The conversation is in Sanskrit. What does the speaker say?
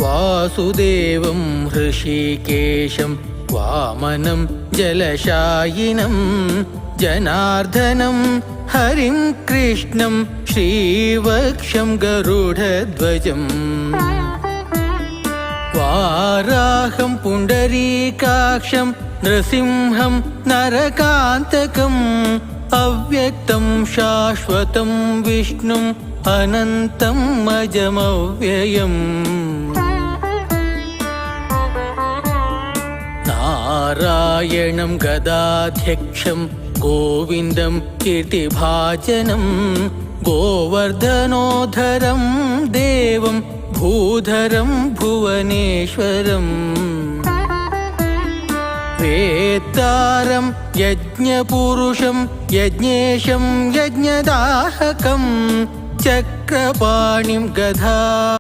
वासुदेवं हृषीकेशं वामनं जलशायिनं जनार्दनं हरिं कृष्णं श्रीवक्षं गरुडध्वजम् वाराहं पुण्डरीकाक्षं नृसिंहं नरकान्तकम् अव्यक्तं शाश्वतं विष्णुम् अनन्तम् अजमव्ययम् नारायणं गदाध्यक्षं गोविन्दं कीर्तिभाजनं गोवर्धनोधरं देवं भूधरं भुवनेश्वरम् वेत्तारं यज्ञपुरुषं यज्ञेशं यज्ञदाहकं चक्रपाणिं गदा